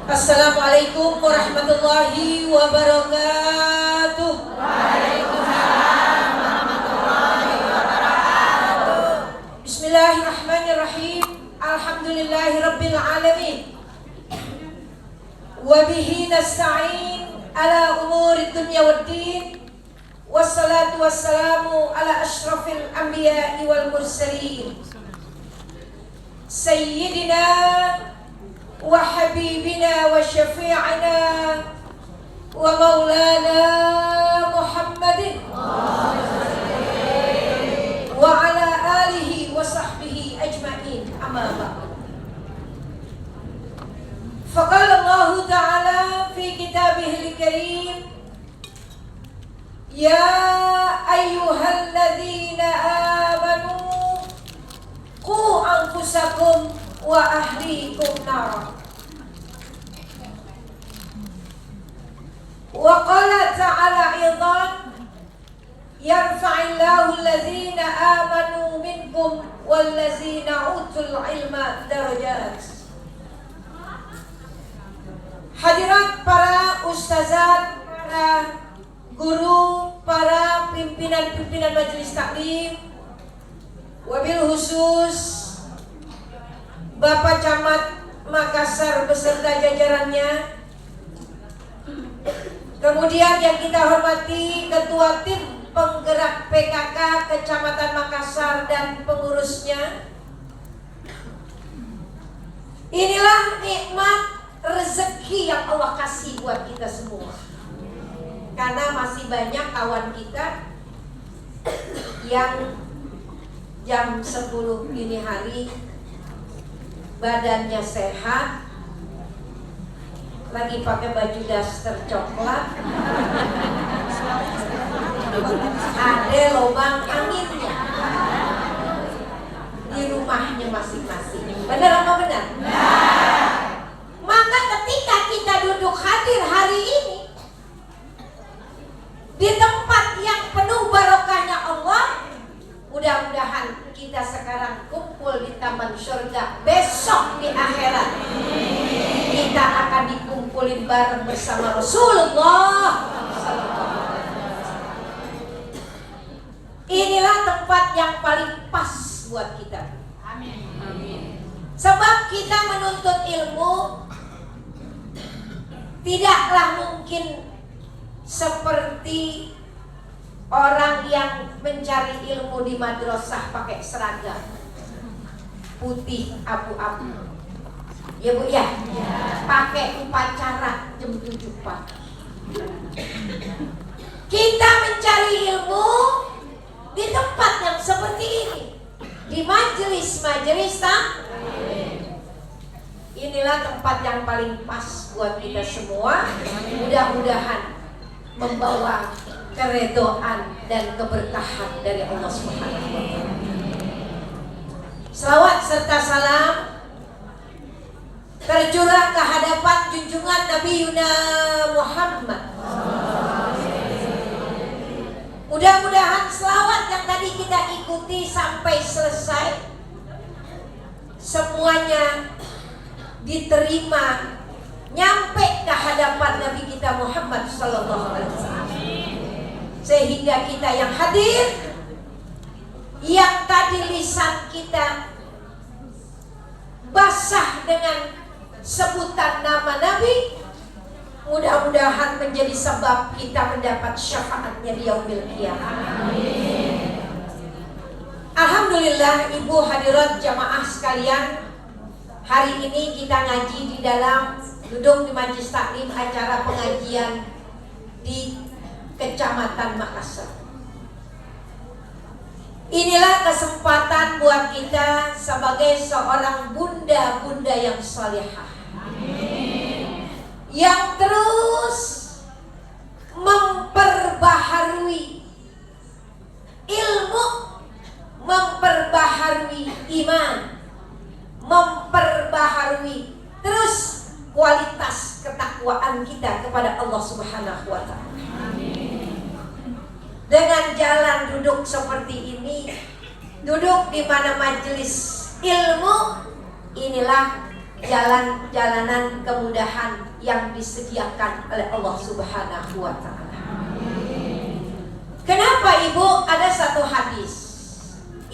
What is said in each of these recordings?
Assalamualaikum warahmatullahi wabarakatuh. Waalaikumsalam warahmatullahi wabarakatuh. Bismillahirrahmanirrahim. Alhamdulillahi rabbil alamin. Wabihi nasta'in ala umuri dunya waddin. Wassalatu wassalamu ala ashrafil anbiya'i wal mursalin. Sayyidina wa habibina wa syafi'ina wa maulana Muhammadin wa ala alihi wa sahbihi ajma'in, amma ba'd. Faqala Allah Ta'ala fi kitabihil karim, ya ayyuhalladzina amanu qu anfusakum wa ahlikum nar. Wa qala ta'ala aidan, yarfa'illahu alladzina amanu minkum walladzina utul ilma darajat. Hadirat para ustazat, para guru, para pimpinan-pimpinan majelis taklim, wabil khusus Bapak Camat Makassar beserta jajarannya, kemudian yang kita hormati Ketua Tim Penggerak PKK Kecamatan Makassar dan pengurusnya. Inilah nikmat rezeki yang Allah kasih buat kita semua, karena masih banyak kawan kita yang jam 10 dini hari badannya sehat, lagi pakai baju daster coklat, ada lubang anginnya di rumahnya masing-masing. Benar apa benar? Maka ketika kita duduk hadir hari ini di tempat yang penuh barokahnya Allah, mudah-mudahan kita sekarang kumpul di taman surga, besok di akhirat kita akan dikumpulin bareng bersama Rasulullah. Inilah tempat yang paling pas buat kita. Amin. Sebab kita menuntut ilmu tidaklah mungkin seperti orang yang mencari ilmu di madrasah pakai seragam putih abu-abu. Ya Bu ya? Pakai upacara jam 7 pagi. Kita mencari ilmu di tempat yang seperti ini, di majelis-majelis taklim. Inilah tempat yang paling pas buat kita semua. Mudah-mudahan membawa keredoan dan keberkahan dari Allah Subhanahu wa Ta'ala. Salawat serta salam tercurah ke hadapan junjungan Nabi Yuna Muhammad. Mudah-mudahan selawat yang tadi kita ikuti sampai selesai semuanya diterima, nyampe ke hadapan Nabi kita Muhammad sallallahu alaihi wasallam, sehingga kita yang hadir, yang tadi lisan kita basah dengan sebutan nama Nabi, mudah-mudahan menjadi sebab kita mendapat syafaatnya di yaumil qiyamah. Alhamdulillah, ibu hadirat jamaah sekalian, hari ini kita ngaji di dalam gedung di Majelis Taklim, acara pengajian di Kecamatan Makassar. Inilah kesempatan buat kita sebagai seorang bunda-bunda yang salihah, yang terus memperbaharui ilmu, memperbaharui iman, memperbaharui terus kualitas ketakwaan kita kepada Allah Subhanahu wa Ta'ala. Dengan jalan duduk seperti ini, duduk di mana majelis ilmu, inilah jalan-jalanan kemudahan yang disediakan oleh Allah Subhanahu wa Ta'ala. Kenapa Ibu? Ada satu hadis.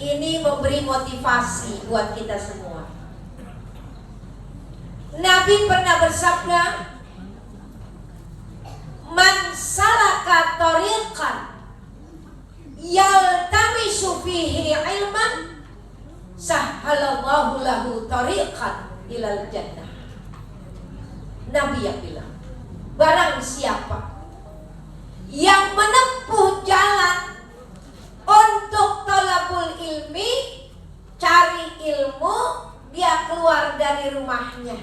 Ini memberi motivasi buat kita semua. Nabi pernah bersabda, "Man salaka tariqan yaltamisu fihi ilman, sahhalallahu lahu tariqan ilal jannah." Nabi yang bilang, barang siapa yang menempuh jalan untuk thalabul ilmi, cari ilmu, dia keluar dari rumahnya,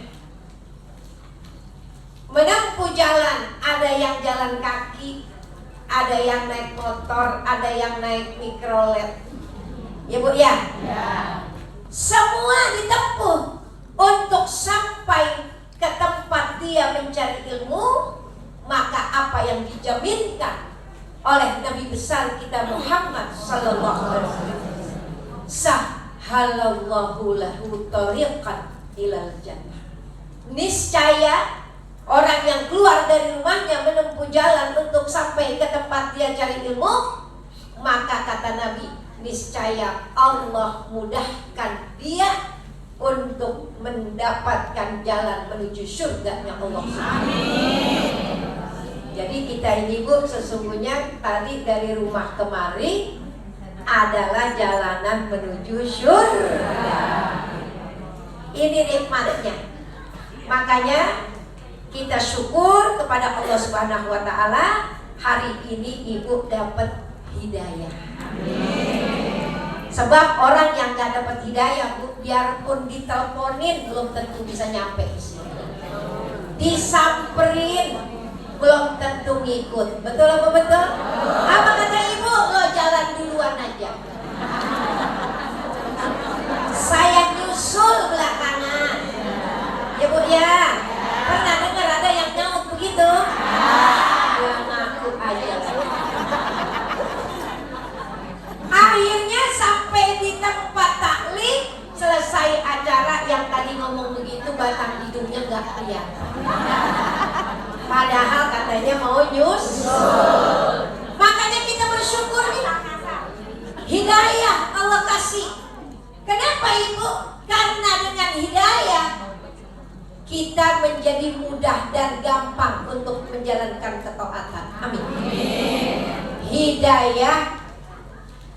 menempuh jalan. Ada yang jalan kaki, ada yang naik motor, ada yang naik mikrolet. Ya Bu ya? Ya. Semua ditempuh untuk sampai ke tempat dia mencari ilmu. Maka apa yang dijaminkan oleh Nabi besar kita Muhammad sallallahu alaihi wasallam, sahhalallahu lahu tariqan ilal jannah. Niscaya orang yang keluar dari rumahnya menempuh jalan untuk sampai ke tempat dia cari ilmu, maka kata Nabi, niscaya Allah mudahkan dia untuk mendapatkan jalan menuju surganya Allah. Amin. Jadi kita ini Bu, sesungguhnya tadi dari rumah kemari adalah jalanan menuju surga. Ini nikmatnya. Makanya kita syukur kepada Allah Subhanahu wa Ta'ala, hari ini Ibu dapat hidayah. Sebab orang yang gak dapat hidayah Bu, biarpun diteleponin belum tentu bisa nyampe di sini. Disamperin belum tentu ngikut. Betul apa betul? Apa kata Ibu? Lo jalan duluan aja, saya nyusul belakangan. Ya Bu ya. Pernah dengar ada yang nyaut begitu? Ya ngaku aja. Akhirnya sampai di tempat taklim, selesai acara, yang tadi ngomong begitu batang hidungnya gak kelihatan. Padahal katanya mau nyusul. Makanya kita bersyukur nih, hidayah Allah kasih. Kenapa Ibu? Karena dengan hidayah kita menjadi mudah dan gampang untuk menjalankan ketaatan. Amin. Hidayah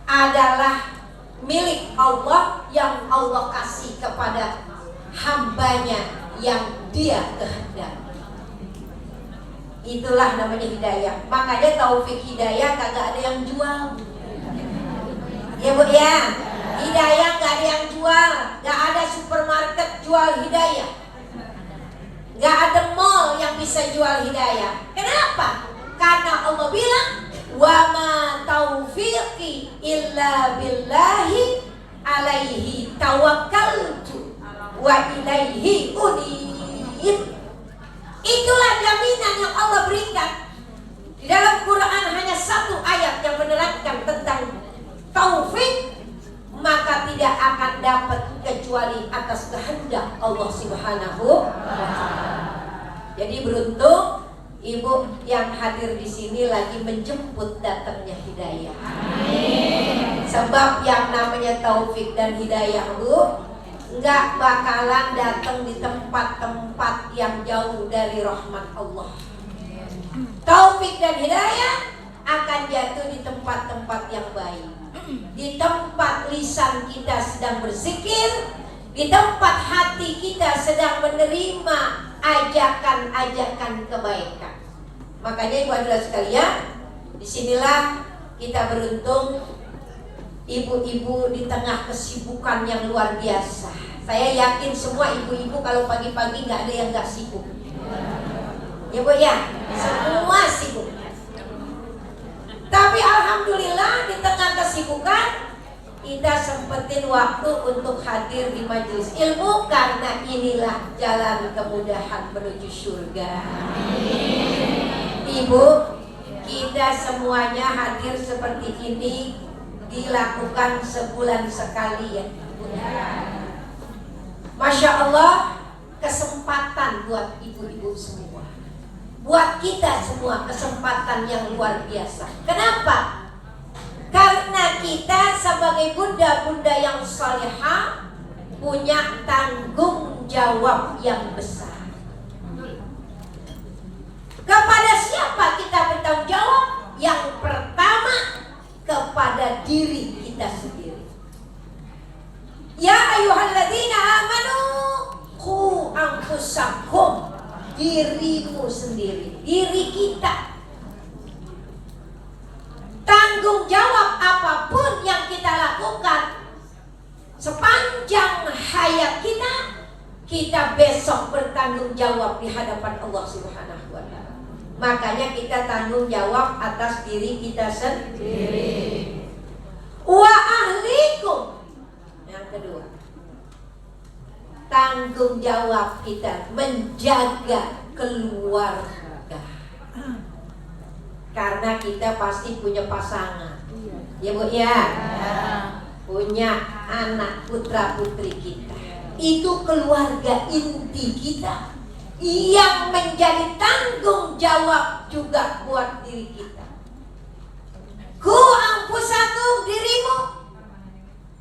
adalah milik Allah yang Allah kasih kepada hambanya yang Dia kehendaki. Itulah namanya hidayah. Makanya taufik hidayah kagak ada yang jual. Ya Bu ya. Hidayah gak ada yang jual. Gak ada supermarket jual hidayah. Gak ada mall yang bisa jual hidayah. Kenapa? Karena Allah bilang, wa ma taufiqi illa billahi alaihi tawakkaltu wa ilaihi unib. Itulah jaminan yang Allah berikan. Di dalam Quran hanya satu ayat yang menerangkan tentang taufik, maka tidak akan dapat kecuali atas kehendak Allah Subhanahu wa Ta'ala. Jadi beruntung Ibu yang hadir di sini lagi menjemput datangnya hidayah. Amin. Sebab yang namanya taufik dan hidayah Bu, nggak bakalan datang di tempat-tempat yang jauh dari rahmat Allah. Taufik dan hidayah akan jatuh di tempat-tempat yang baik. Di tempat lisan kita sedang berzikir, di tempat hati kita sedang menerima ajakan-ajakan kebaikan. Makanya Ibu hadirin sekalian, disinilah kita beruntung ibu-ibu di tengah kesibukan yang luar biasa. Saya yakin semua ibu-ibu kalau pagi-pagi nggak ada yang nggak sibuk. Ya Bu ya, semua sibuk. Tapi alhamdulillah di tengah kesibukan kita sempetin waktu untuk hadir di majelis ilmu, karena inilah jalan kemudahan menuju surga. Ibu, kita semuanya hadir seperti ini dilakukan sebulan sekali ya. Masya Allah, kesempatan buat ibu-ibu semua, buat kita semua, kesempatan yang luar biasa. Kenapa? Karena kita sebagai bunda-bunda yang salihah punya tanggung jawab yang besar. Kepada siapa kita bertanggung jawab? Yang pertama, kepada diri kita sendiri. Ya ayyuhalladzina amanu qu anfusakum, dirimu sendiri, diri kita. Tanggung jawab apapun yang kita lakukan sepanjang hayat kita, kita besok bertanggung jawab di hadapan Allah Subhanahu wa Ta'ala. Makanya kita tanggung jawab atas diri kita sendiri. Wa ahlikum. Yang kedua, tanggung jawab kita menjaga keluarga. Karena kita pasti punya pasangan, ya Bu ya, punya anak putra putri kita. Itu keluarga inti kita yang menjadi tanggung jawab juga buat diri kita. Ku anfusakum, dirimu,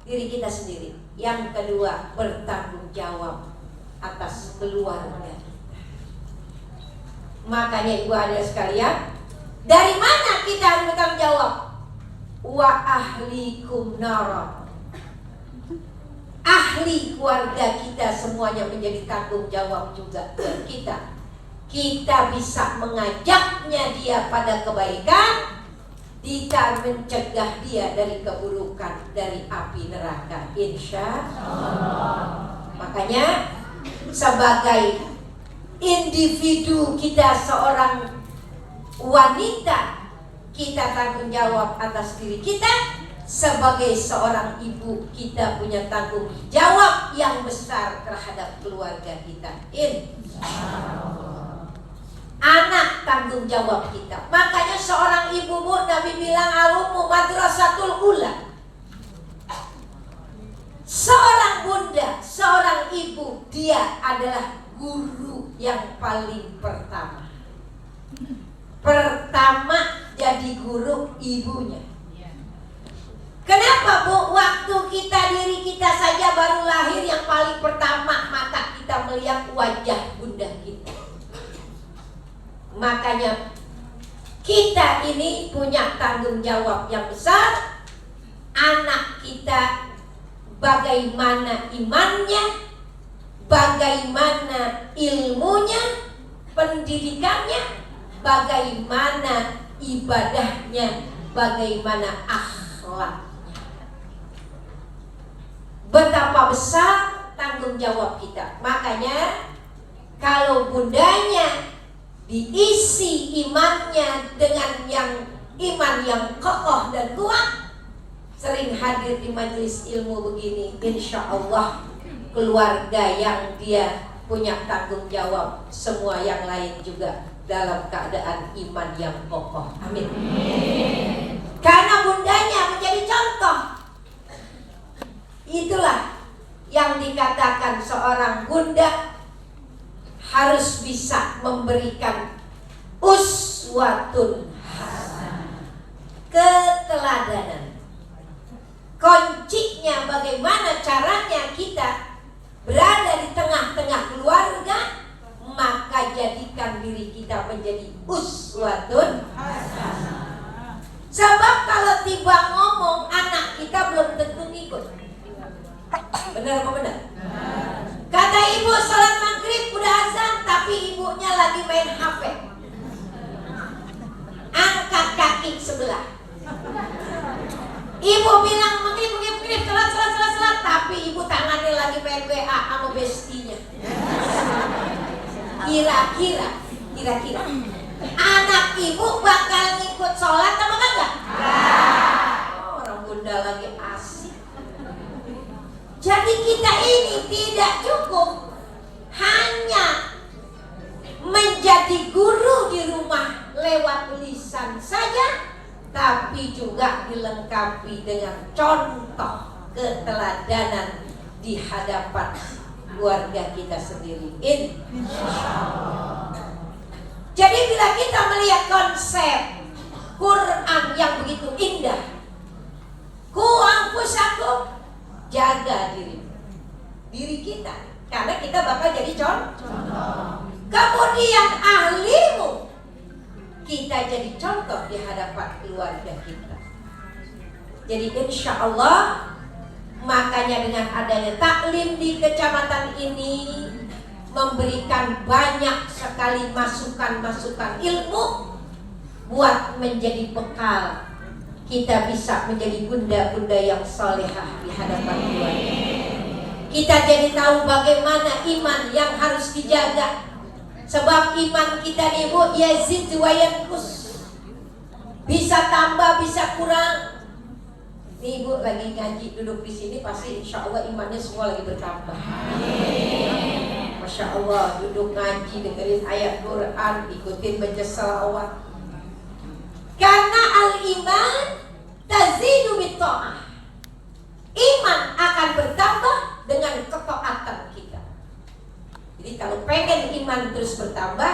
diri kita sendiri. Yang kedua, bertanggung jawab atas keluarga kita. Makanya ibu adik sekalian, dari mana kita harus bertanggung jawab? Wa ahlikum nara. Ahli keluarga kita semuanya menjadi tanggung jawab juga buat kita. Kita bisa mengajaknya dia pada kebaikan, kita mencegah dia dari keburukan, dari api neraka, insya Allah. Makanya sebagai individu kita, seorang wanita, kita tanggung jawab atas diri kita. Sebagai seorang ibu, kita punya tanggung jawab yang besar terhadap keluarga kita. Anak tanggung jawab kita. Makanya seorang ibu, Nabi bilang al-ummu madrasatul ula. Seorang bunda, seorang ibu, dia adalah guru yang paling pertama. Pertama jadi guru ibunya. Kenapa Bu? Waktu kita, diri kita saja baru lahir, yang paling pertama mata kita melihat wajah bunda kita. Makanya kita ini punya tanggung jawab yang besar. Anak kita bagaimana imannya, bagaimana ilmunya, pendidikannya, bagaimana ibadahnya, bagaimana akhlaknya. Betapa besar tanggung jawab kita. Makanya kalau bundanya diisi imannya dengan iman yang kokoh dan kuat, sering hadir di majelis ilmu begini, insya Allah keluarga yang dia punya tanggung jawab, semua yang lain juga dalam keadaan iman yang kokoh. Amin. Karena bundanya menjadi contoh. Itulah yang dikatakan seorang bunda harus bisa memberikan uswatun hasanah, keteladanan. Kuncinya bagaimana caranya kita berada di tengah-tengah keluarga, maka jadikan diri kita menjadi uswatun hasanah. Sebab kalau tiba ngomong, anak kita belum tentu ikut. Benar apa benar? Kata ibu salat maghrib udah azan, tapi ibunya lagi main HP. Angkat kaki sebelah. Ibu bilang maghrib salat, tapi ibu tangannya lagi main WA sama bestinya. Kira-kira anak ibu bakal ngikut sholat apa enggak? Orang bunda lagi asik. Jadi kita ini tidak cukup hanya menjadi guru di rumah lewat lisan saja, tapi juga dilengkapi dengan contoh keteladanan di hadapan keluarga kita sendiri. Insyaallah. Jadi bila kita melihat konsep Quran yang begitu indah, ku anfusakum, jaga diri kita, karena kita bakal jadi contoh. Kemudian ahlimu, kita jadi contoh di hadapan keluarga kita. Jadi insya Allah, makanya dengan adanya taklim di kecamatan ini memberikan banyak sekali masukan-masukan ilmu buat menjadi bekal kita bisa menjadi bunda-bunda yang salehah di hadapan keluarga. Kita jadi tahu bagaimana iman yang harus dijaga. Sebab iman kita nih Bu, yazid wa yanqus, bisa tambah bisa kurang. Nih Ibu lagi ngaji duduk di sini, pasti insya Allah imannya semua lagi bertambah. Masya Allah, duduk ngaji, dengerin ayat Quran, ikutin baca salawat. Karena al-iman tazidu bitta'ah. Iman akan bertambah dengan ketaatan kita. Jadi kalau pengen iman terus bertambah,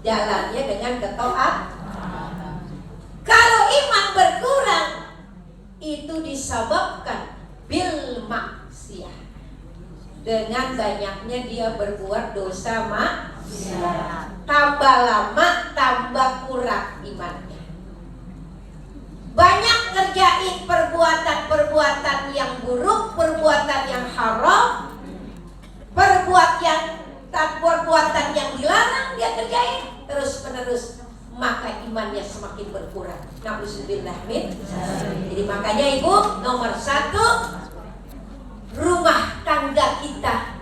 jalannya dengan ketaatan. Kalau iman berkurang, itu disebabkan bil maksiyah, dengan banyaknya dia berbuat dosa maksiat. Tambah lama tambah kurang imannya. Banyak ngerjain perbuatan-perbuatan yang buruk, perbuatan yang haram, perbuatan yang dilarang dia kerjain terus menerus, maka imannya semakin berkurang. Na'udzubillah min. Jadi makanya Ibu, nomor 1, rumah tangga kita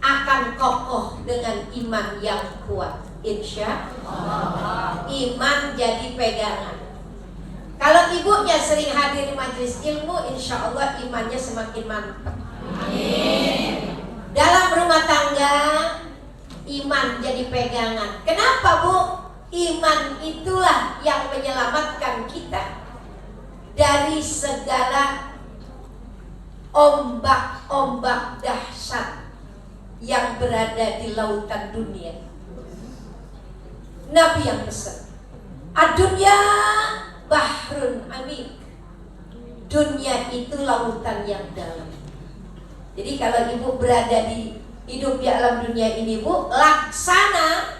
akan kokoh dengan iman yang kuat. Insya Allah. Iman jadi pegangan. Kalau ibunya sering hadir majelis ilmu, insya Allah imannya semakin mantap. Amin. Dalam rumah tangga, iman jadi pegangan. Kenapa Bu? Iman itulah yang menyelamatkan kita dari segala ombak-ombak dahsyat yang berada di lautan dunia. Nabi yang pesan, ad-dunya bahrun amik. Dunia itu lautan yang dalam. Jadi kalau Ibu berada di hidup di alam dunia ini Bu, laksana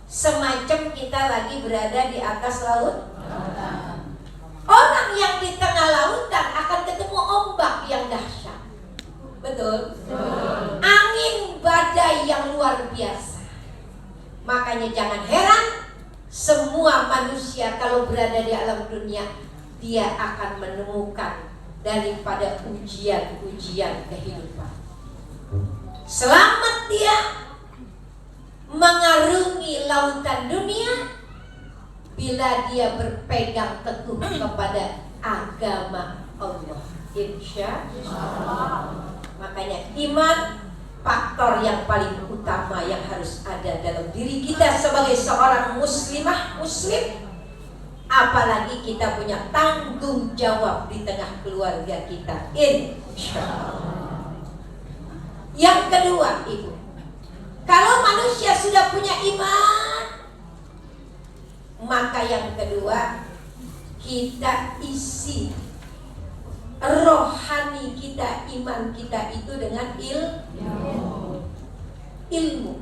semacam kita lagi berada di atas laut. Orang yang di tengah lautan akan ketemu ombak yang dahsyat. Betul? Angin badai yang luar biasa. Makanya jangan heran, semua manusia kalau berada di alam dunia, dia akan menemukan daripada ujian-ujian kehidupan. Selamat dia mengarungi lautan dunia bila dia berpegang teguh kepada agama Allah. Insya Allah. Makanya iman faktor yang paling utama yang harus ada dalam diri kita sebagai seorang muslimah, muslim. Apalagi kita punya tanggung jawab di tengah keluarga kita. Insya Allah. Yang kedua Ibu, kalau manusia sudah punya iman, maka yang kedua, kita isi rohani kita, iman kita itu dengan ilmu.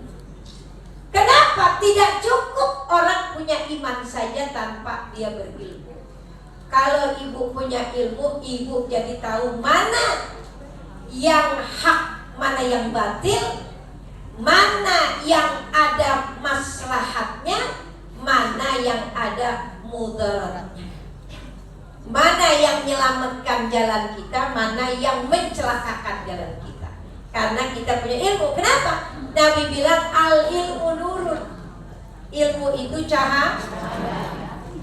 Kenapa tidak cukup orang punya iman saja tanpa dia berilmu? Kalau Ibu punya ilmu, Ibu jadi tahu mana yang hak, mana yang batil, mana yang ada maslahatnya, mana yang ada mudaratnya, mana yang menyelamatkan jalan kita, mana yang mencelakakan jalan kita. Karena kita punya ilmu. Kenapa? Nabi bilang al-ilmu nurun. Ilmu itu cahaya.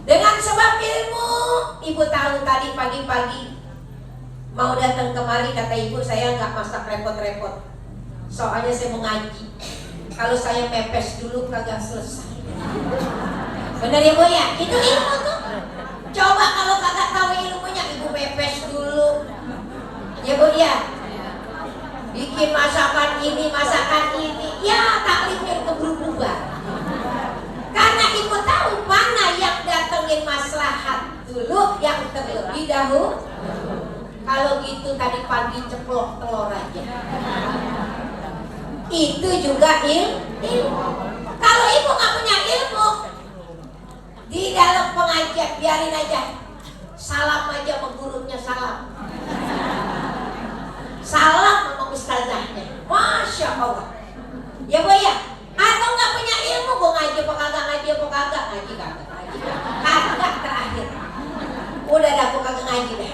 Dengan sebab ilmu, Ibu tahu tadi pagi-pagi mau datang kemari, kata Ibu, saya nggak masak repot-repot. Soalnya saya mau ngaji. Kalau saya mepes dulu kagak selesai. Benar ya Bu ya? Itu ilmu tuh. Coba kalau kagak tahu ilmunya, Ibu mepes dulu. Ya Bu ya? bikin masakan ini, ya taklimnya keburu bubar. Karena ibu tahu mana yang datengin maslahat dulu, yang terlebih dahulu. Kalau gitu tadi pagi ceplok telur aja. Itu juga ilmu. Kalau ibu nggak punya ilmu, di dalam pengajian biarin aja. Salam aja sama gurunya, salam sama ustazahnya. Masya Allah. Ya bu ya. Atau nggak punya ilmu, bu ngaji apa kagak, ngaji kagak terakhir. Udah dah, aku kagak ngaji deh.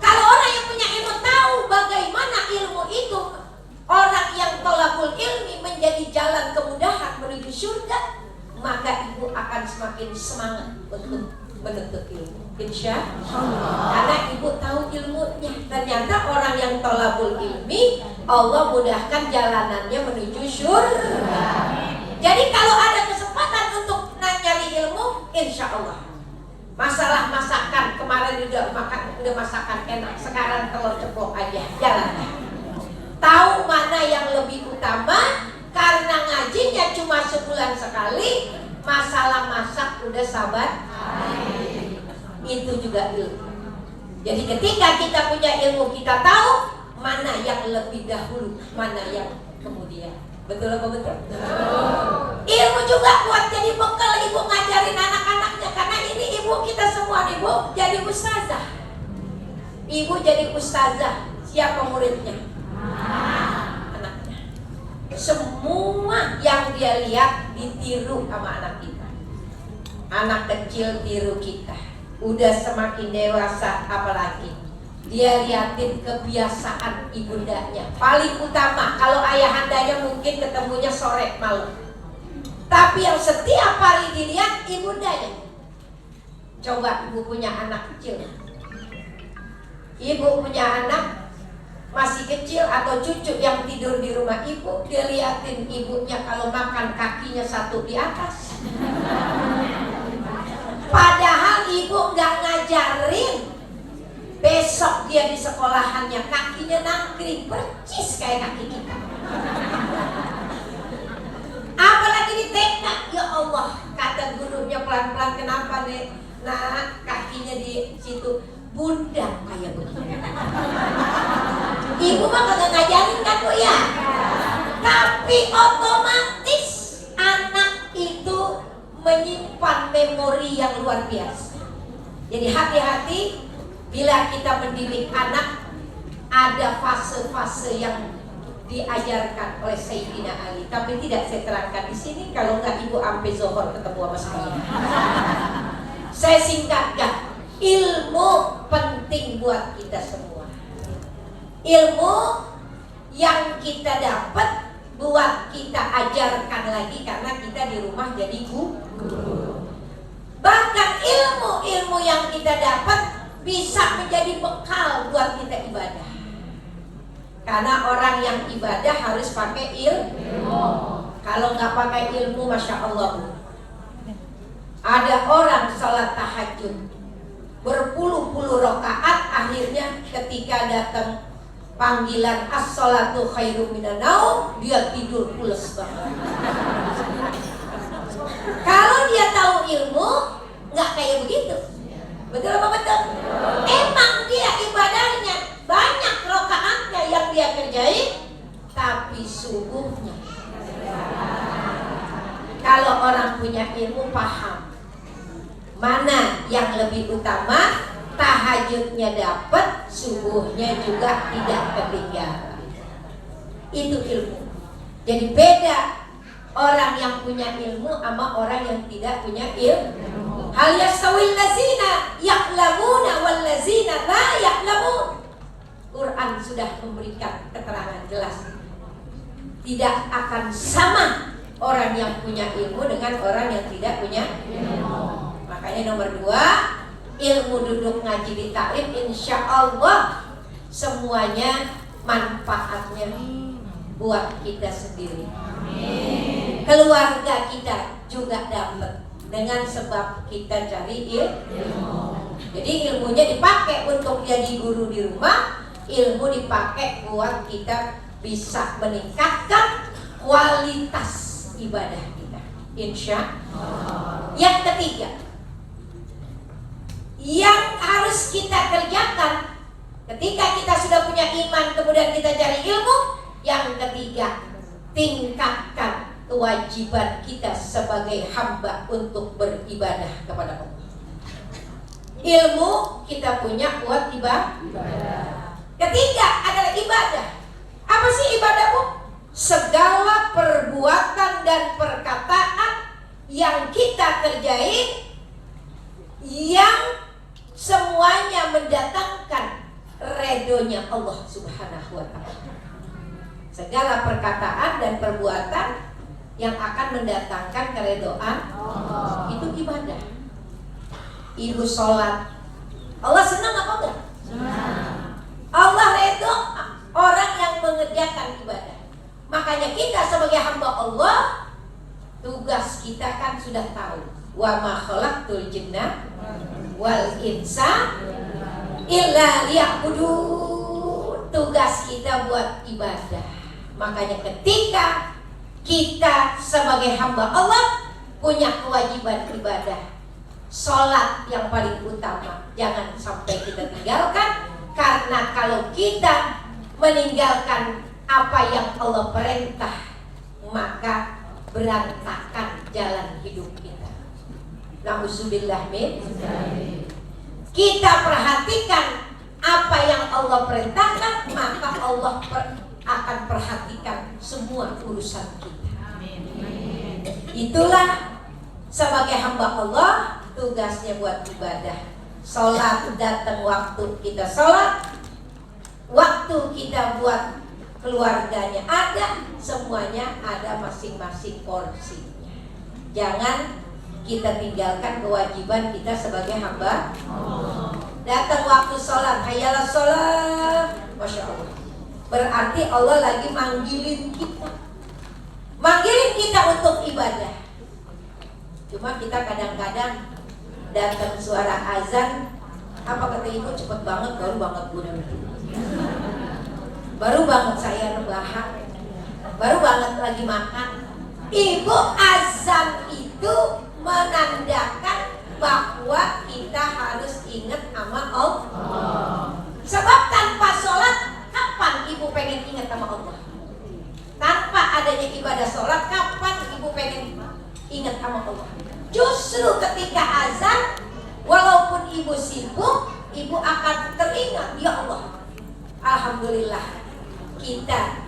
Kalau orang yang punya ilmu tahu bagaimana ilmu itu, orang yang tolabul ilmi menjadi jalan kemudahan menuju surga, maka ibu akan semakin semangat untuk menuntut ilmu. Insya Allah. Karena ibu tahu ilmunya. Ternyata orang yang tolabul ilmi, Allah mudahkan jalanannya menuju surga. Jadi kalau ada kesempatan untuk nyari ilmu, insya Allah. Masalah masakan, kemarin udah masakan enak, sekarang telur ceplok aja, jalannya. Tahu mana yang lebih utama, karena ngajinya cuma sebulan sekali, masalah masak udah sabar. Itu juga ilmu. Jadi ketika kita punya ilmu, kita tahu mana yang lebih dahulu, mana yang kemudian. Betul apa betul? Ilmu juga buat jadi bekal ibu ngajarin anak-anaknya. Karena ini ibu kita semua, ibu jadi ustazah. Ibu jadi ustazah. Siapa muridnya? Anaknya. Semua yang dia lihat ditiru sama anak kita. Anak kecil tiru kita. Udah semakin dewasa apalagi dia liatin kebiasaan ibundanya. Paling utama kalau ayahandanya mungkin ketemunya sore malam, tapi yang setiap hari dilihat ibundanya. Coba ibu punya anak kecil, ibu punya anak masih kecil atau cucu yang tidur di rumah ibu, dia liatin ibunya kalau makan kakinya satu di atas. Padahal ibu nggak ngajarin. Besok dia di sekolahannya kakinya nangkring percis kayak kaki kita. Apalagi di TK, ya Allah, kata gurunya pelan-pelan, kenapa nih? Nah, kakinya di situ bunda kayak begini. Ibu mah kagak ngajarin kan bu ya? Tapi otomatis anak itu menyimpan memori yang luar biasa. Jadi hati-hati bila kita mendidik anak, ada fase-fase yang diajarkan oleh Sayyidina Ali. Tapi tidak saya terangkan di sini, kalau nggak ibu sampai zuhur ketemu sama saya. Saya singkatkan, ilmu penting buat kita semua. Ilmu yang kita dapat buat kita ajarkan lagi, karena kita di rumah jadi guru. Bahkan ilmu-ilmu yang kita dapat bisa menjadi bekal buat kita ibadah. Karena orang yang ibadah harus pakai ilmu. Kalau nggak pakai ilmu, masya Allah. Ada orang sholat tahajud berpuluh-puluh rakaat, akhirnya ketika datang panggilan as-sholatu khairum minan naum, dia tidur pules banget. Kalau dia tahu ilmu, nggak kayak begitu. Betul apa betul? Emang dia ibadahnya banyak rakaatnya yang dia kerjain, tapi subuhnya. Kalau orang punya ilmu paham mana yang lebih utama, tahajudnya dapat, subuhnya juga tidak ketinggalan. Itu ilmu. Jadi beda orang yang punya ilmu sama orang yang tidak punya ilmu. Hal yastawil lazina ya'lamuna wal lazina la ya'lamun. Quran sudah memberikan keterangan jelas. Tidak akan sama orang yang punya ilmu dengan orang yang tidak punya ilmu. Makanya nomor 2, ilmu duduk ngaji di taklim, insya Allah semuanya manfaatnya buat kita sendiri. Keluarga kita juga dapat dengan sebab kita cari ilmu. Jadi ilmunya dipakai untuk jadi guru di rumah, Ilmu dipakai buat kita bisa meningkatkan kualitas ibadah kita, insya Allah. Yang ketiga yang harus kita kerjakan ketika kita sudah punya iman kemudian kita cari ilmu, yang ketiga, tingkatkan kewajiban kita sebagai hamba untuk beribadah kepada Allah. Ilmu kita punya buat ibadah. Ketiga adalah ibadah. Apa sih ibadah, Bu? Segala perbuatan dan perkataan yang kita kerjain yang semuanya mendatangkan redonya Allah Subhanahu wa ta'ala. Segala perkataan dan perbuatan yang akan mendatangkan keredoan Allah, itu ibadah. Ibu sholat, Allah senang apa enggak? Senang. Allah redho orang yang mengerjakan ibadah. Makanya kita sebagai hamba Allah, tugas kita kan sudah tahu, wa ma khalaqtul jinna wal insa illa liya'budun. Tugas kita buat ibadah. Makanya ketika kita sebagai hamba Allah punya kewajiban ibadah, sholat yang paling utama jangan sampai kita tinggalkan. Karena kalau kita meninggalkan apa yang Allah perintah, maka berantakan jalan hidup kita. Na'udzubillah min. Kita perhatikan apa yang Allah perintahkan, maka Allah akan perhatikan semua urusan kita. Itulah sebagai hamba Allah tugasnya buat ibadah. Sholat, datang waktu kita sholat, waktu kita buat keluarganya ada, semuanya ada masing-masing porsinya. Jangan kita tinggalkan kewajiban kita sebagai hamba. Datang waktu sholat, hayalah sholat, Masya Allah. Berarti Allah lagi manggilin kita, manggilin kita untuk ibadah. Cuma kita kadang-kadang datang suara azan, apa kata ibu, cepet banget, baru banget gue baru banget saya rebahan, baru banget lagi makan. Ibu, azan itu menandakan bahwa kita harus ingat sama Allah. Sebab tanpa sholat, kapan ibu pengen ingat sama Allah? Tanpa adanya ibadah sholat, kapan ibu pengen ingat sama Allah? Justru ketika azan, walaupun ibu sibuk, ibu akan teringat, ya Allah, alhamdulillah kita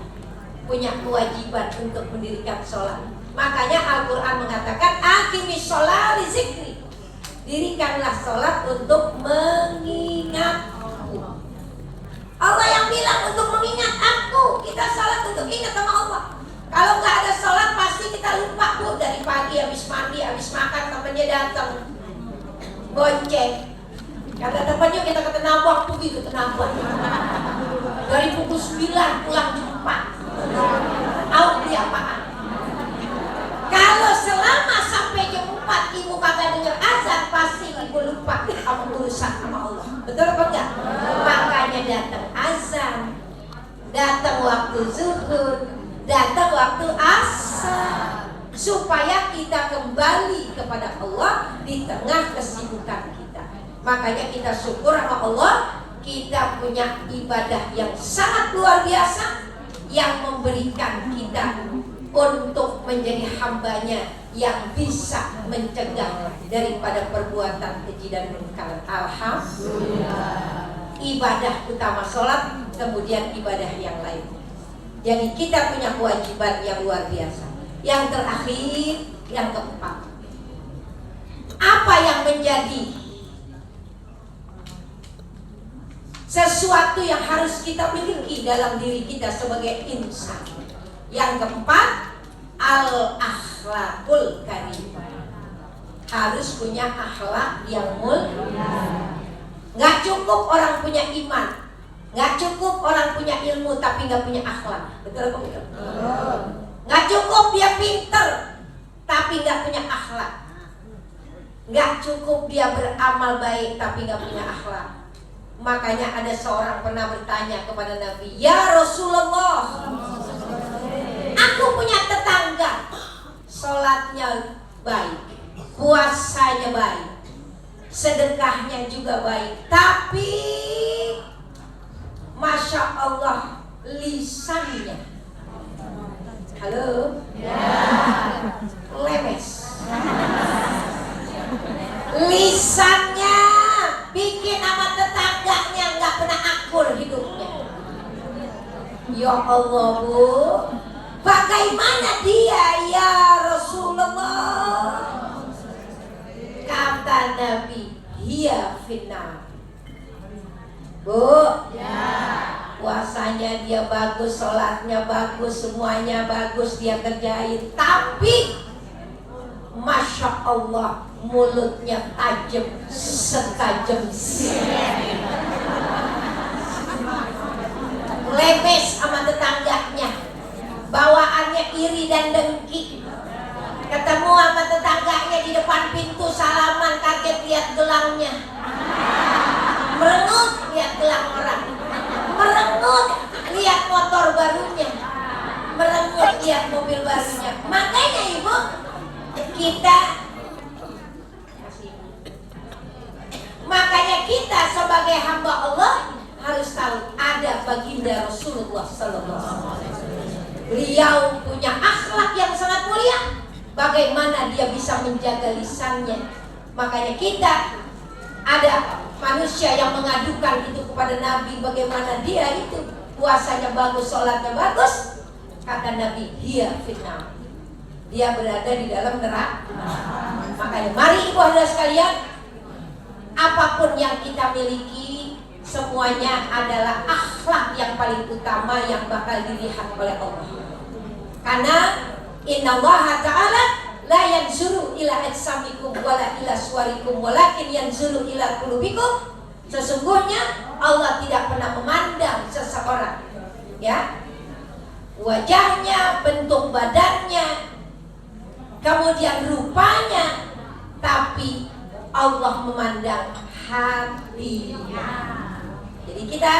punya kewajiban untuk mendirikan sholat. Makanya Al-Quran mengatakan, aqimis sholat li zikri, dirikanlah sholat untuk mengingatku. Allah yang bilang untuk mengingat aku. Kita sholat untuk ingat sama Allah. Kalau nggak ada sholat pasti kita lupa, Bu. Dari pagi habis mandi, habis makan, temennya datang bonceng, kata temennya kita ke Tenabang, pergi ke Tenabang dari pukul 9 pulang jam 4. Tahu dia apaan? Kalau selama sampai jam 4 ibu kagak dengar azan, pasti ibu lupa sama urusan sama Allah. Betul apa enggak? Makanya datang azan, datang waktu zuhur, datang waktu asar, supaya kita kembali kepada Allah di tengah kesibukan kita. Makanya kita syukur sama Allah, kita punya ibadah yang sangat luar biasa, yang memberikan kita untuk menjadi hambanya yang bisa mencegah daripada perbuatan keji dan munkar. Alhamdulillah. Ibadah utama sholat, kemudian ibadah yang lain. Jadi kita punya kewajiban yang luar biasa. Yang terakhir, yang keempat, apa yang menjadi sesuatu yang harus kita miliki dalam diri kita sebagai insan? Yang keempat, al-akhlakul karimah. Harus punya akhlak yang mulia. Gak cukup orang punya iman, gak cukup orang punya ilmu tapi gak punya akhlak. Betul apa betul? Gak cukup dia pinter tapi gak punya akhlak. Gak cukup dia beramal baik tapi gak punya akhlak. Makanya ada seorang pernah bertanya kepada Nabi, "Ya Rasulullah, aku punya tetangga, sholatnya baik, puasanya baik, sedekahnya juga baik, tapi Masya Allah lisannya." Halo? Lemes. Lisannya bikin sama tetangganya nggak pernah akur hidupnya. Ya Allah Bu, bagaimana dia ya Rasulullah? Kata Nabi, hiya finnar. Bu, puasanya dia bagus, sholatnya bagus, semuanya bagus dia kerjain, tapi Masya Allah mulutnya tajam setajam silet. Lemes sama tetangganya, bawaannya iri dan dengki. Ketemu sama tetangganya di depan pintu salaman, kaget lihat gelangnya, merengut lihat gelang orang, merengut lihat motor barunya, merengut lihat mobil barunya. Makanya ibu, makanya kita sebagai hamba Allah harus tahu ada baginda Rasulullah SAW. Beliau punya akhlak yang sangat mulia. Bagaimana dia bisa menjaga lisannya? Makanya kita ada manusia yang mengadukan itu kepada Nabi, bagaimana dia itu puasanya bagus, sholatnya bagus. Kata Nabi, hiya finnar, dia berada di dalam neraka. Makanya mari ibu saudara sekalian, apapun yang kita miliki, semuanya adalah akhlak yang paling utama yang bakal dilihat oleh Allah. Karena innallaha ta'ala la yanzuru ila ajsamikum wala ila suwarikum walakin yanzuru ila qulubikum. Sesungguhnya Allah tidak pernah memandang seseorang, ya, wajahnya, bentuk badannya, kemudian rupanya, tapi Allah memandang hatinya. Jadi kita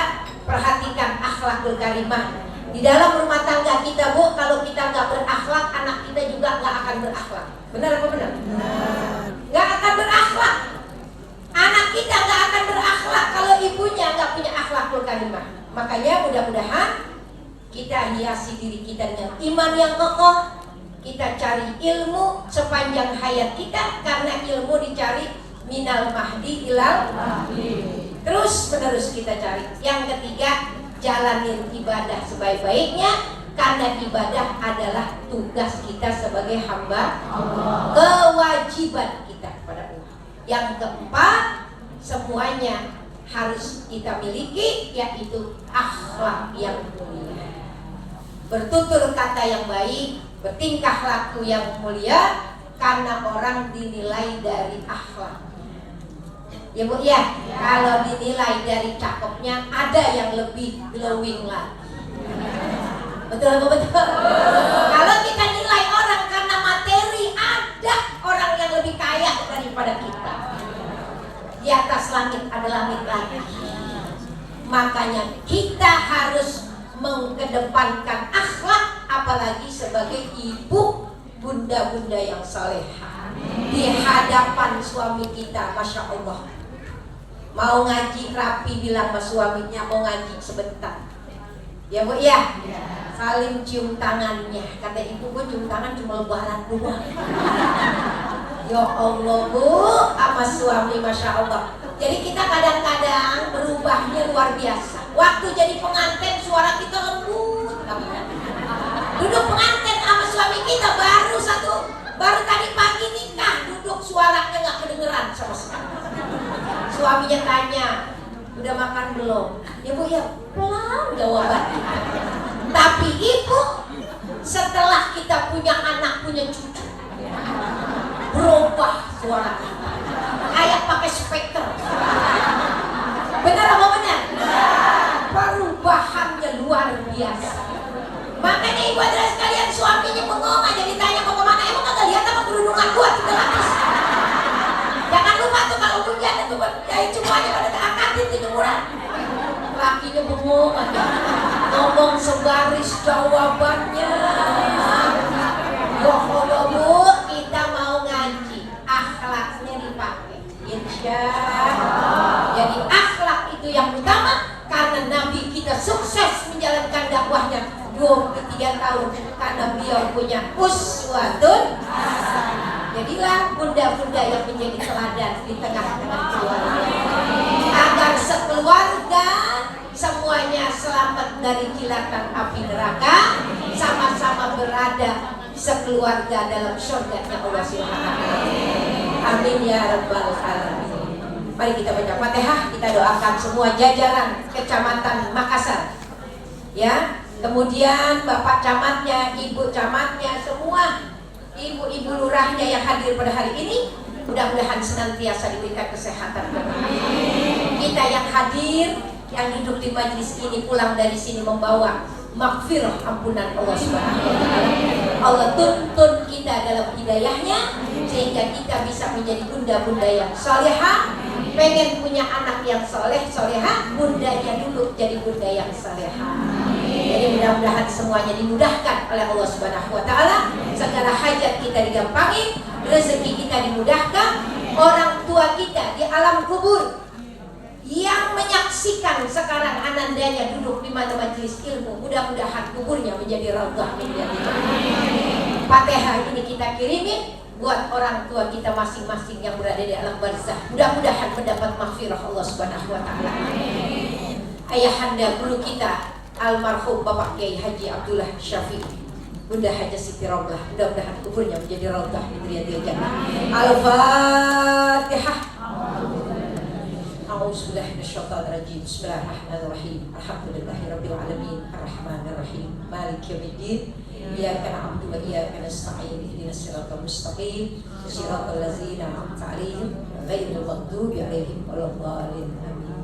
perhatikan akhlakul karimah di dalam rumah tangga kita, Bu. Kalau kita nggak berakhlak, anak kita juga nggak akan berakhlak. Benar apa benar? Nggak akan berakhlak. Anak kita nggak akan berakhlak kalau ibunya nggak punya akhlakul karimah. Makanya mudah-mudahan kita hiasi diri kita dengan iman yang kokoh. Kita cari ilmu sepanjang hayat kita, karena ilmu dicari minal mahdi ilal mahdi. Terus menerus kita cari. Yang ketiga, jalanin ibadah sebaik-baiknya, karena ibadah adalah tugas kita sebagai hamba Allah, kewajiban kita kepada Allah. Yang keempat, semuanya harus kita miliki, yaitu akhlak yang mulia, bertutur kata yang baik, bertingkah laku yang mulia, karena orang dinilai dari akhlak. Ya Bu ya, kalau dinilai dari cakepnya, ada yang lebih glowing lagi. Betul apa betul? Kalau kita nilai orang karena materi, ada orang yang lebih kaya daripada kita. Di atas langit ada langit lagi. Makanya kita harus mengedepankan akhlak, apalagi sebagai ibu, bunda-bunda yang salehah di hadapan suami kita. Masya Allah, mau ngaji rapi, bilang sama suaminya mau ngaji sebentar. Ya Bu ya, saling cium tangannya. Kata ibu, gue cium tangan cuma lebaran doang. Ya Allah Bu, sama suami Masya Allah. Jadi kita kadang-kadang berubahnya luar biasa. Waktu jadi pengantin suara kita lembut. Duduk pengantin sama suami kita baru tadi pagi nikah, duduk suaranya nggak kedengeran sama sekali. Suaminya tanya, udah makan belum? Ya Bu ya, pelan jawabannya. Tapi ibu, setelah kita punya anak, punya cucu, berubah suara kita, kayak pakai speaker. Benar apa benar? Perubahannya luar biasa. Makanya ibu adalah sekalian, suaminya bengong aja ditanya mau kemana, emang kagak lihat apa kerudungan gua 3 lapis. Jangan lupa tuh kalau hujan itu semuanya pada angkatin ke jemuran. ngomong sebaris jawabannya. Pokoknya Bu, kita mau ngaji, akhlaknya dipakai. Insya Allah. Jadi akhlak itu yang utama, karena Nabi kita sukses menjalankan dakwahnya 23 tahun karena beliau punya uswatun hasanah. Jadilah bunda-bunda yang menjadi teladan di tengah-tengah keluarga, agar sekeluarga semuanya selamat dari kilatan api neraka, sama-sama berada sekeluarga dalam surganya Allah Subhanahu wa taala. Amin ya rabbal alamin. Mari kita baca Fatihah, kita doakan semua jajaran Kecamatan Makassar. Ya, kemudian Bapak Camatnya, Ibu Camatnya, semua ibu-ibu lurahnya yang hadir pada hari ini, mudah-mudahan senantiasa diberikan kesehatan. Kita yang hadir, yang duduk di majelis ini, pulang dari sini membawa maghfirah, ampunan Allah Subhanahu wa taala. Allah tuntun kita dalam hidayahnya sehingga kita bisa menjadi bunda-bunda yang salehah. Pengen punya anak yang soleh, solehah, bundanya dulu jadi bunda yang salehah. Jadi mudah-mudahan semuanya dimudahkan oleh Allah Subhanahu wa taala. Segala hajat kita digampangi, rezeki kita dimudahkan, orang tua kita di alam kubur yang menyaksikan sekarang anandanya duduk di mana majelis ilmu, mudah-mudahan kuburnya menjadi raudhah min riyadil. Fatihah ini kita kirimin buat orang tua kita masing-masing yang berada di alam barzah, mudah-mudahan mendapat maghfirah Allah Subhanahu wa taala. Ayahanda guru kita almarhum Bapak Kiai Haji Abdullah Syafi'i, Bunda Haja Siti Romlah, mudah-mudahan kuburnya menjadi raudhah min riyadil jannah. Al-Fatihah. A'udzubillahi minasyaitonir rajim. Bismillahirrahmanirrahim. Alhamdulillahirabbil alamin. Arrahmanirrahim. Maliki yaumiddin. Iyyaka na'budu wa iyyaka nasta'in. Ihdinas siratal mustaqim. Shiratal ladzina an'amta 'alaihim ghairil maghdubi 'alaihim waladdallin. Amin.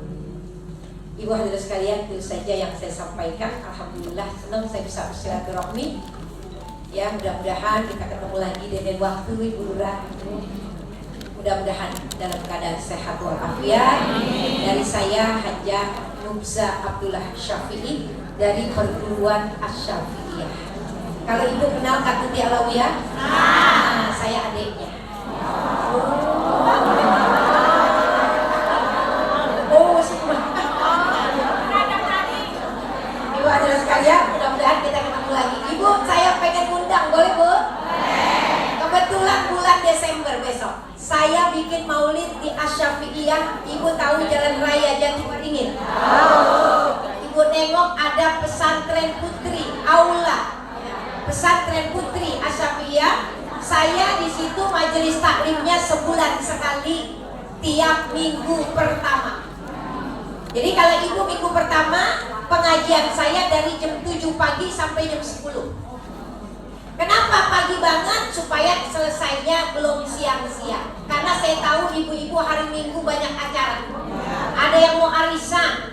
Ibu hadirin sekalian, itu saja yang saya sampaikan. Alhamdulillah senang saya bisa bersilaturahmi. Ya, mudah-mudahan kita ketemu lagi di lain waktu, Ibu Lurah. Mudah-mudahan dalam keadaan sehat walafiat. Dari saya Hajah Nubza Abdullah Syafi'i dari perguruan Asy-Syafi'iyah. Kalau ibu kenal Kak Tuti Alawiyah? Nah, saya adiknya. Oh, semua. Ibu hadirin sekalian, mudah-mudahan kita ketemu lagi. Ibu, saya pengen undang, boleh Bu? Kebetulan bulan Desember besok saya bikin maulid di Asy-Syafi'iyah. Ibu tahu Jalan Raya Jatiwaringin? Ibu nengok ada pesantren putri, aula pesantren putri Asy-Syafi'iyah. Saya di situ majelis taklimnya sebulan sekali, tiap minggu pertama. Jadi kalau ibu minggu pertama pengajian saya dari jam 7 pagi sampai jam 10. Kenapa pagi banget? Supaya selesainya belum siang-siang. Karena saya tahu ibu-ibu hari Minggu banyak acara. Ada yang mau arisan,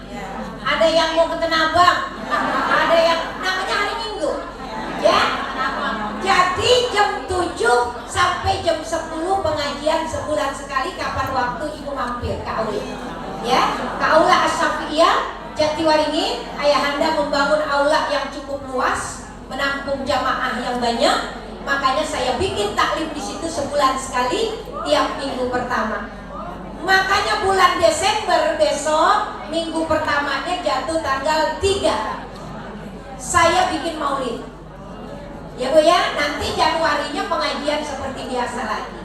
ada yang mau ke Tenabang, ada yang namanya hari Minggu. Ya. Jadi jam 7 sampai jam 10 pengajian sebulan sekali. Kapan waktu ibu mampir ke aula. Ya, ke aula Asy-Syafi'iyah Jatiwaringin. Ayahanda membangun aula yang cukup luas, menampung jamaah yang banyak, makanya saya bikin taklim di situ sebulan sekali tiap minggu pertama. Makanya bulan Desember besok minggu pertamanya jatuh tanggal 3. Saya bikin maulid. Ya Bu ya, nanti Januarinya pengajian seperti biasa lagi.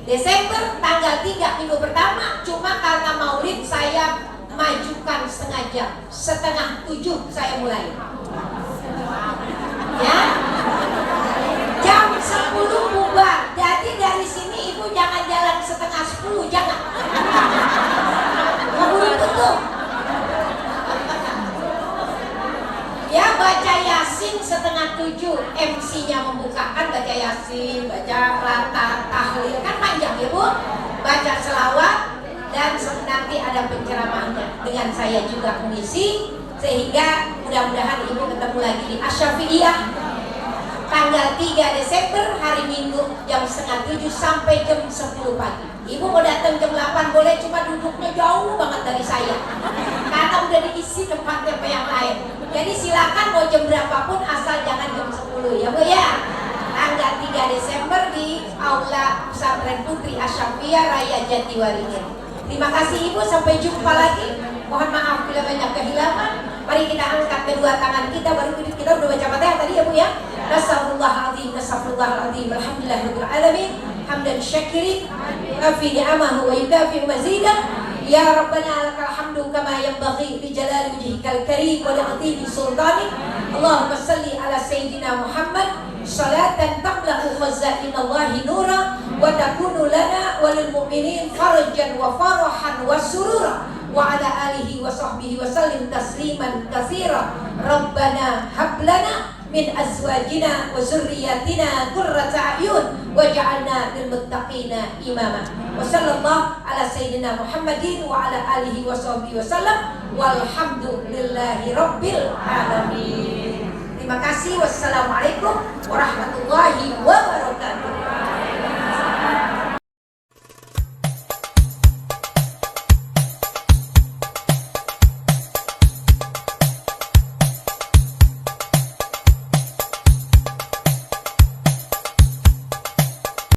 Desember tanggal 3 minggu pertama, cuma karena maulid saya majukan setengah jam. 6:30 saya mulai. Ya, jam 10 bubar. Jadi dari sini ibu jangan jalan 9:30, jangan. Keburu tutup. Ya, baca Yasin 6:30. MC-nya membukakan baca Yasin, baca latar, tahlil, kan panjang ya Bu. Baca selawat dan nanti ada penceramahnya dengan saya juga mengisi. Sehingga mudah-mudahan ibu ketemu lagi di Asy-Syafi'iyah. tanggal 3 Desember hari Minggu jam setengah 7 sampai jam 10 pagi. Ibu mau datang jam 8 boleh, cuma duduknya jauh banget dari saya karena udah diisi tempatnya ke yang lain. Jadi silakan mau jam berapapun asal jangan jam 10 ya Bu ya. Tanggal 3 Desember di Aula Pesantren Putri Asy-Syafiyah Raya Jatiwaringin. Terima kasih Ibu, sampai jumpa lagi. Mohon maaf bila banyak kehilangan. Mari kita angkat kedua tangan kita, baru kita udah baca Fatihah tadi ya Bu ya. Nasallallahu alazim, alhamdulillahirabbil alamin, hamdan syakirin, afi ni'amahu wa yukafi mazidah. Ya Rabbana lakal hamdu kama yanbaghi li jalali wajhikal karim wa li'azimi sultanik. Allahumma salli ala sayyidina Muhammad salatan tamla'u khazainallahi nura wa takunu lana walil mu'minin farajan wa farahan wa surura wa ala alihi wa sahbihi wa sallim tasliman katsira. Rabbana hab lana min azwajina wa zurriyyatina qurrata a'yun waj'alna lil muttaqina imama. Wa sallallahu ala sayyidina Muhammadin wa ala alihi wa sahbihi wa sallam walhamdulillahi rabbil alamin. Terima kasih. Wassalamualaikum warahmatullahi wabarakatuh.